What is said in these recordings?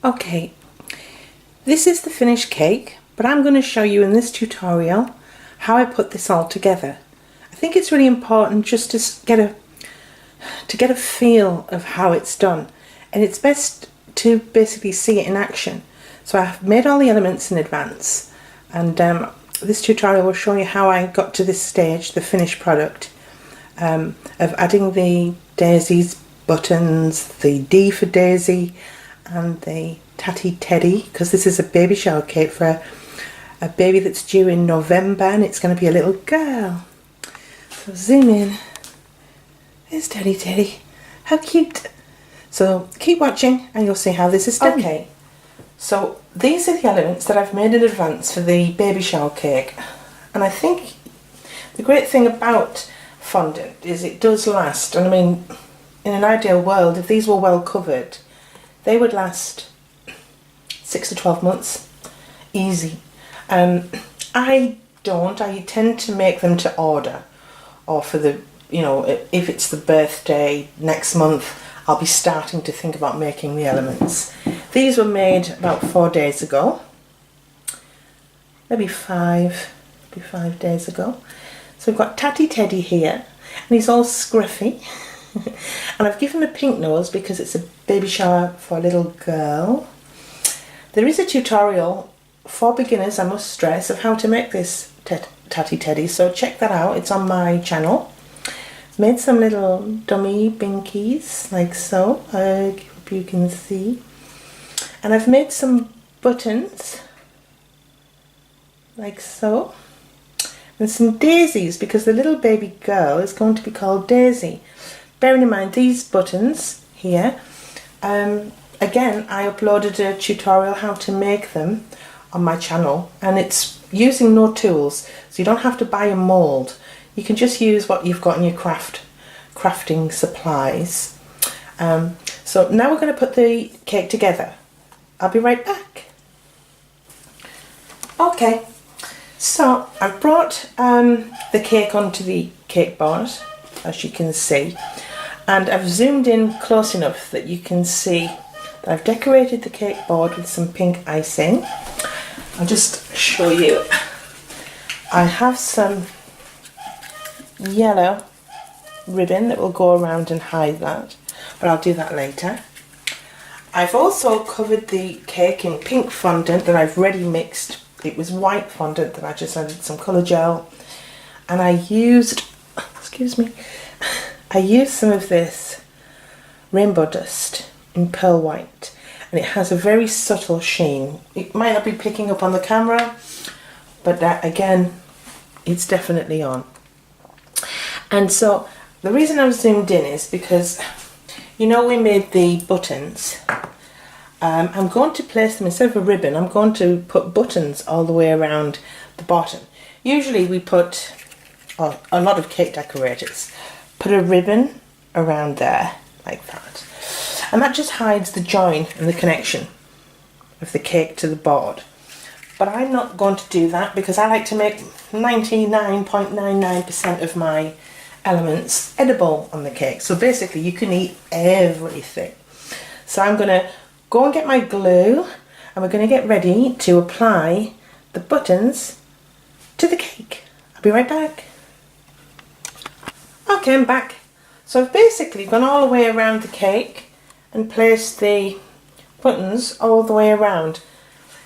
Okay, this is the finished cake, but I'm going to show you in this tutorial how I put this all together. I think it's really important just to get a feel of how it's done, and it's best to basically see it in action. So I've made all the elements in advance, and this tutorial will show you how I got to this stage, the finished product, of adding the daisies, buttons, the D for Daisy, and the Tatty Teddy, because this is a baby shower cake for a baby that's due in November, and it's going to be a little girl. So zoom in. There's Tatty Teddy. How cute. So keep watching and you'll see how this is done. Okay, so these are the elements that I've made in advance for the baby shower cake, and I think the great thing about fondant is it does last. And I mean, in an ideal world, if these were well covered, they would last 6 to 12 months, easy. I tend to make them to order, or for the, if it's the birthday next month, I'll be starting to think about making the elements. These were made about 4 days ago, maybe 5 days ago. So we've got Tatty Teddy here, and he's all scruffy. And I've given him a pink nose because it's a baby shower for a little girl. There is a tutorial for beginners, I must stress, of how to make this Tatty Teddy, so check that out. It's on my channel. Made some little dummy binkies like so, I hope you can see. And I've made some buttons like so, and some daisies because the little baby girl is going to be called Daisy. Bearing in mind these buttons here, again, I uploaded a tutorial how to make them on my channel, and it's using no tools, so you don't have to buy a mould. You can just use what you've got in your crafting supplies. So now we're going to put the cake together. I'll be right back. Okay, so I've brought the cake onto the cake board, as you can see, and I've zoomed in close enough that you can see that I've decorated the cake board with some pink icing. I'll just show you. I have some yellow ribbon that will go around and hide that, but I'll do that later. I've also covered the cake in pink fondant that I've ready mixed. It was white fondant that I just added some colour gel, and I used, I used some of this rainbow dust in pearl white, and it has a very subtle sheen. It might not be picking up on the camera, but that, again, it's definitely on. And so the reason I've zoomed in is because, we made the buttons. I'm going to place them, instead of a ribbon, I'm going to put buttons all the way around the bottom. Usually we put, or a lot of cake decorators, put a ribbon around there, like that. And that just hides the join and the connection of the cake to the board. But I'm not going to do that because I like to make 99.99% of my elements edible on the cake. So basically you can eat everything. So I'm going to go and get my glue, and we're going to get ready to apply the buttons to the cake. I'll be right back. Okay, I'm back. So I've basically gone all the way around the cake and placed the buttons all the way around.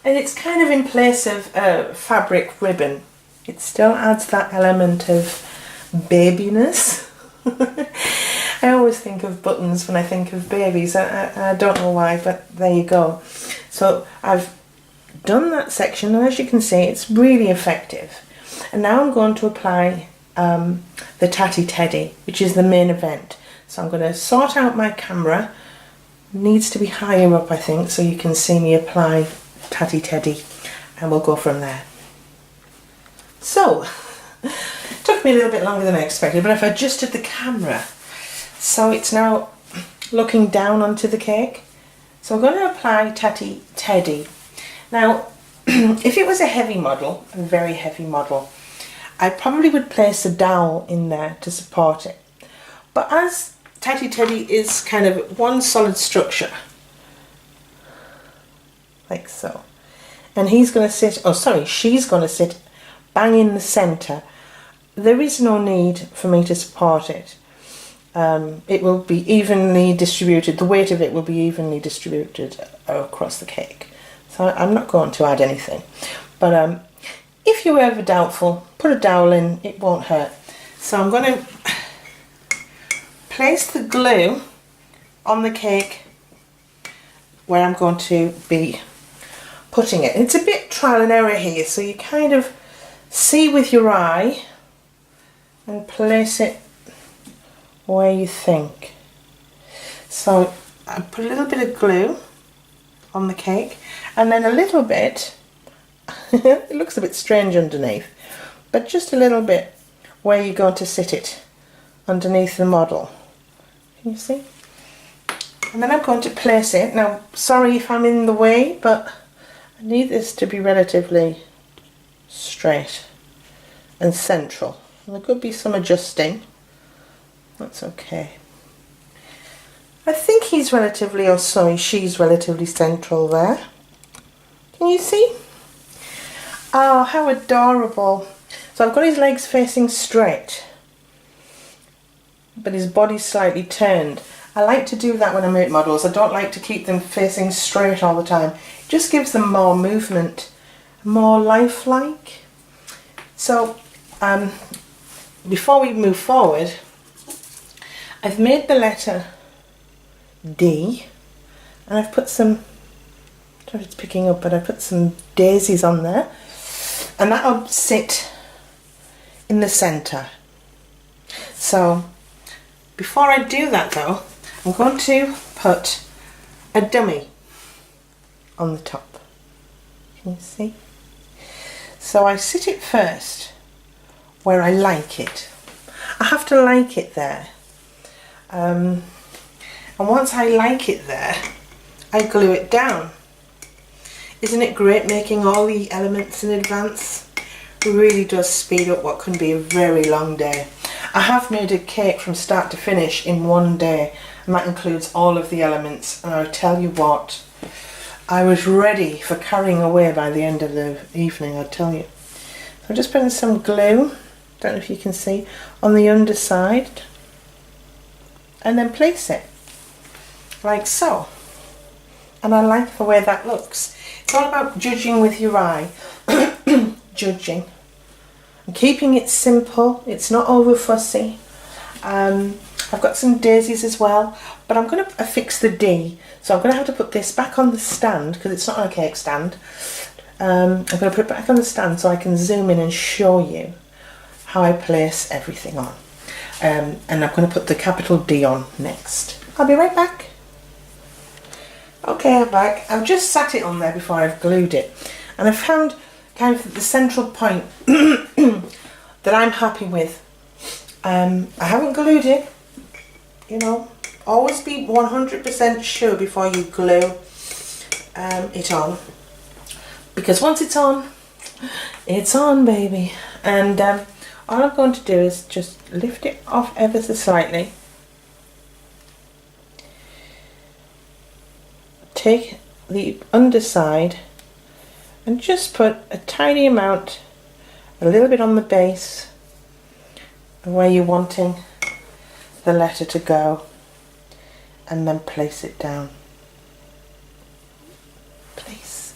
And it's kind of in place of a fabric ribbon. It still adds that element of babiness. I always think of buttons when I think of babies. I don't know why, but there you go. So I've done that section, and as you can see, it's really effective. And now I'm going to apply the Tatty Teddy, which is the main event. So I'm going to sort out my camera. It needs to be higher up, I think, so you can see me apply Tatty Teddy, and we'll go from there. So, it took me a little bit longer than I expected, but I've adjusted the camera so it's now looking down onto the cake. So I'm going to apply Tatty Teddy. Now, if it was a heavy model, a very heavy model, I probably would place a dowel in there to support it. But as Tatty Teddy is kind of one solid structure, like so. And he's going to sit, oh sorry, she's going to sit bang in the centre. There is no need for me to support it. It will be evenly distributed, the weight of it will be evenly distributed across the cake. So I'm not going to add anything. But if you're ever doubtful, put a dowel in, it won't hurt. So I'm going to place the glue on the cake where I'm going to be putting it. It's a bit trial and error here, so you kind of see with your eye and place it where you think. So I put a little bit of glue on the cake and then a little bit, it looks a bit strange underneath, but just a little bit where you're going to sit it underneath the model. Can you see? And then I'm going to place it. Now, sorry if I'm in the way, but I need this to be relatively straight and central. And there could be some adjusting. That's okay. I think he's relatively, or sorry, she's relatively central there. Can you see? Oh, how adorable. So I've got his legs facing straight, but his body's slightly turned. I like to do that when I make models. I don't like to keep them facing straight all the time. It just gives them more movement, more lifelike. So before we move forward, I've made the letter D and I've put some, I don't know if it's picking up, but I put some daisies on there, and that'll sit in the centre. So before I do that though, I'm going to put a dummy on the top. Can you see? So I sit it first where I like it. I have to like it there. And once I like it there, I glue it down. Isn't it great making all the elements in advance? It really does speed up what can be a very long day. I have made a cake from start to finish in one day, and that includes all of the elements, and I'll tell you what, I was ready for carrying away by the end of the evening, I'll tell you. So I'm just putting some glue, don't know if you can see, on the underside, and then place it like so. And I like the way that looks. It's all about judging with your eye. Judging. And keeping it simple. It's not over fussy. I've got some daisies as well, but I'm going to affix the D. So I'm going to have to put this back on the stand because it's not on a cake stand. I'm going to put it back on the stand so I can zoom in and show you how I place everything on. And I'm going to put the capital D on next. I'll be right back. Okay, I'm back. I've just sat it on there before I've glued it, and I found kind of the central point that I'm happy with. I haven't glued it, you know, always be 100% sure before you glue it on, because once it's on baby. And all I'm going to do is just lift it off ever so slightly. Take the underside and just put a tiny amount, a little bit on the base of where you're wanting the letter to go, and then place it down. Place.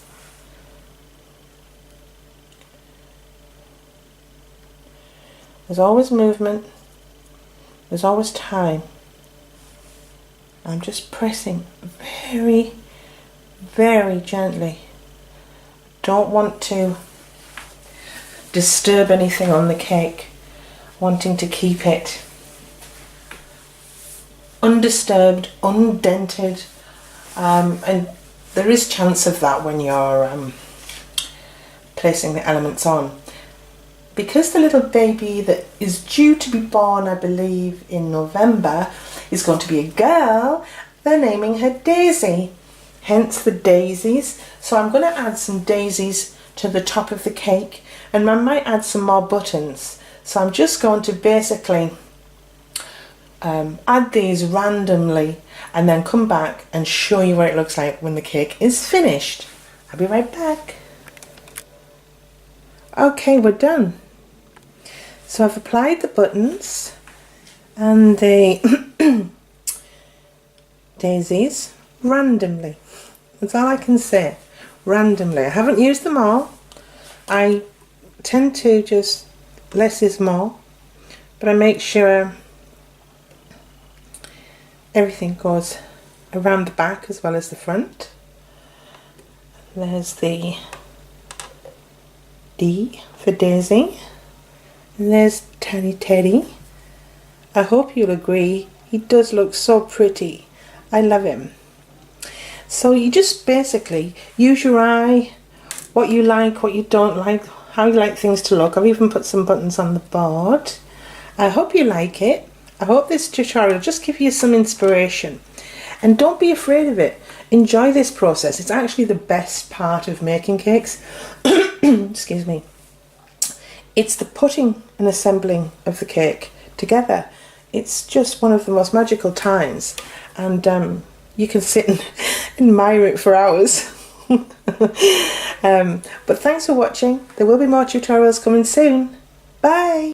There's always movement, there's always time. I'm just pressing very, very gently. Don't want to disturb anything on the cake, wanting to keep it undisturbed, undented, and there is chance of that when you're placing the elements on. Because the little baby that is due to be born, I believe, in November, is going to be a girl, they're naming her Daisy. Hence the daisies. So I'm going to add some daisies to the top of the cake, and I might add some more buttons. So I'm just going to basically add these randomly and then come back and show you what it looks like when the cake is finished. I'll be right back. Okay, we're done. So I've applied the buttons and the daisies randomly. That's all I can say. Randomly. I haven't used them all. I tend to just less is more, but I make sure everything goes around the back as well as the front. There's the D for Daisy, and there's Tiny Teddy. I hope you'll agree, he does look so pretty. I love him. So you just basically use your eye, what you like, what you don't like, how you like things to look. I've even put some buttons on the board. I hope you like it. I hope this tutorial just gives you some inspiration. And don't be afraid of it. Enjoy this process. It's actually the best part of making cakes. Excuse me. It's the putting and assembling of the cake together. It's just one of the most magical times. And you can sit and admire it for hours. But thanks for watching. There will be more tutorials coming soon. Bye!